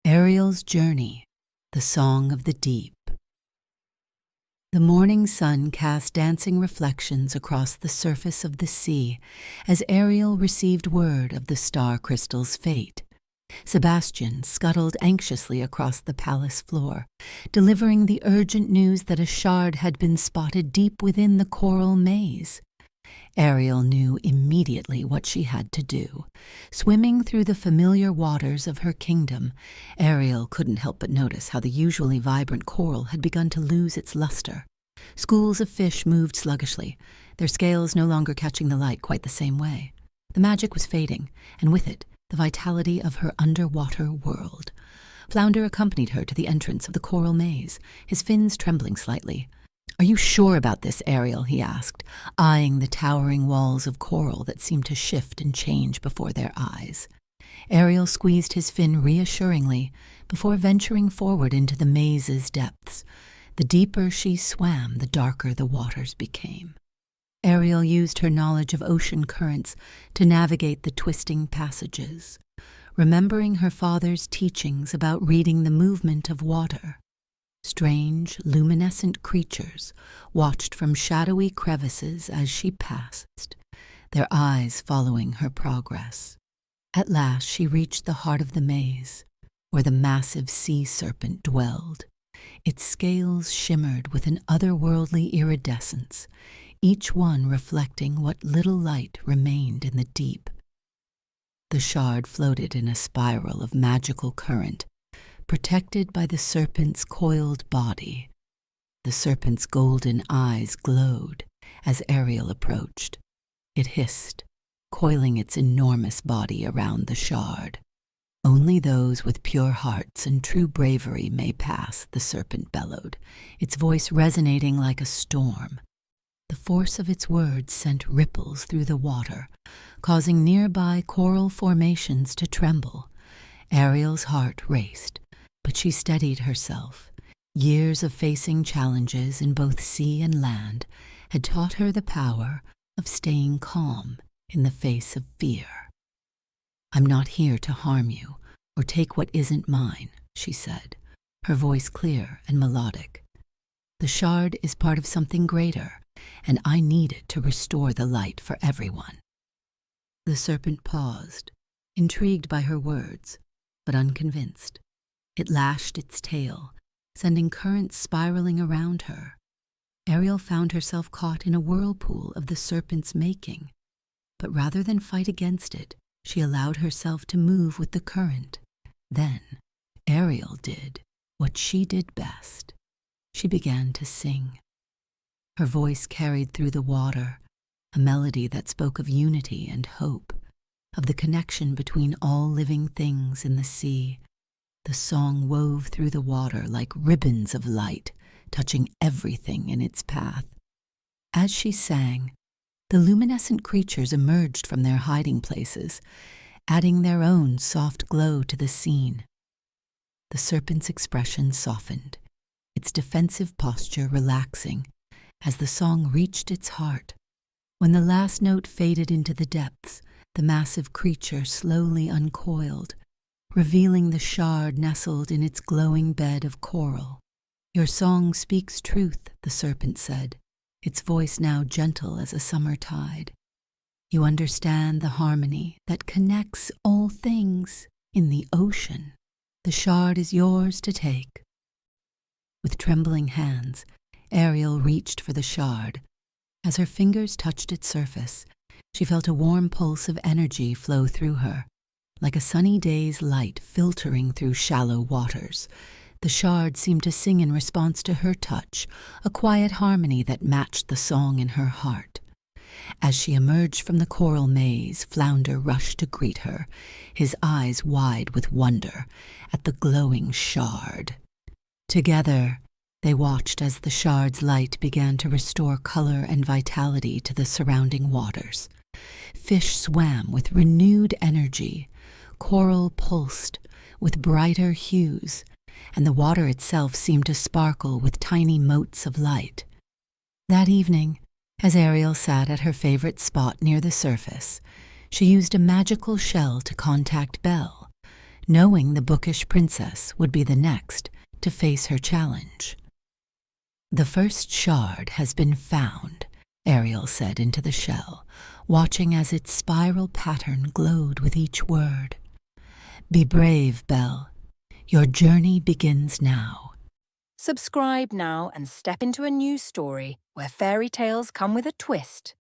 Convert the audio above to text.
Ariel's Journey, the Song of the Deep. The morning sun cast dancing reflections across the surface of the sea as Ariel received word of the star crystal's fate. Sebastian scuttled anxiously across the palace floor, delivering the urgent news that a shard had been spotted deep within the coral maze. Ariel knew immediately what she had to do. Swimming through the familiar waters of her kingdom, Ariel couldn't help but notice how the usually vibrant coral had begun to lose its luster. Schools of fish moved sluggishly, their scales no longer catching the light quite the same way. The magic was fading, and with it, the vitality of her underwater world. Flounder accompanied her to the entrance of the coral maze, his fins trembling slightly. "Are you sure about this, Ariel?" he asked, eyeing the towering walls of coral that seemed to shift and change before their eyes. Ariel squeezed his fin reassuringly before venturing forward into the maze's depths. The deeper she swam, the darker the waters became. Ariel used her knowledge of ocean currents to navigate the twisting passages, remembering her father's teachings about reading the movement of water. Strange, luminescent creatures watched from shadowy crevices as she passed, their eyes following her progress. At last she reached the heart of the maze, where the massive sea serpent dwelled. Its scales shimmered with an otherworldly iridescence, each one reflecting what little light remained in the deep. The shard floated in a spiral of magical current, protected by the serpent's coiled body. The serpent's golden eyes glowed as Ariel approached. It hissed, coiling its enormous body around the shard. "Only those with pure hearts and true bravery may pass," the serpent bellowed, its voice resonating like a storm. The force of its words sent ripples through the water, causing nearby coral formations to tremble. Ariel's heart raced, but she steadied herself. Years of facing challenges in both sea and land had taught her the power of staying calm in the face of fear. "I'm not here to harm you or take what isn't mine," she said, her voice clear and melodic. "The shard is part of something greater, and I need it to restore the light for everyone." The serpent paused, intrigued by her words, but unconvinced. It lashed its tail, sending currents spiraling around her. Ariel found herself caught in a whirlpool of the serpent's making, but rather than fight against it, she allowed herself to move with the current. Then, Ariel did what she did best. She began to sing. Her voice carried through the water, a melody that spoke of unity and hope, of the connection between all living things in the sea. The song wove through the water like ribbons of light, touching everything in its path. As she sang, the luminescent creatures emerged from their hiding places, adding their own soft glow to the scene. The serpent's expression softened, its defensive posture relaxing, as the song reached its heart. When the last note faded into the depths, the massive creature slowly uncoiled, revealing the shard nestled in its glowing bed of coral. "Your song speaks truth," the serpent said, its voice now gentle as a summer tide. "You understand the harmony that connects all things in the ocean. The shard is yours to take." With trembling hands, Ariel reached for the shard. As her fingers touched its surface, she felt a warm pulse of energy flow through her, like a sunny day's light filtering through shallow waters. The shard seemed to sing in response to her touch, a quiet harmony that matched the song in her heart. As she emerged from the coral maze, Flounder rushed to greet her, his eyes wide with wonder at the glowing shard. Together, they watched as the shard's light began to restore color and vitality to the surrounding waters. Fish swam with renewed energy, coral pulsed with brighter hues, and the water itself seemed to sparkle with tiny motes of light. That evening, as Ariel sat at her favorite spot near the surface, she used a magical shell to contact Belle. knowing the bookish princess would be the next to face her challenge. "The first shard has been found," Ariel said into the shell, watching as its spiral pattern glowed with each word. "Be brave, Belle. Your journey begins now." Subscribe now and step into a new story where fairy tales come with a twist.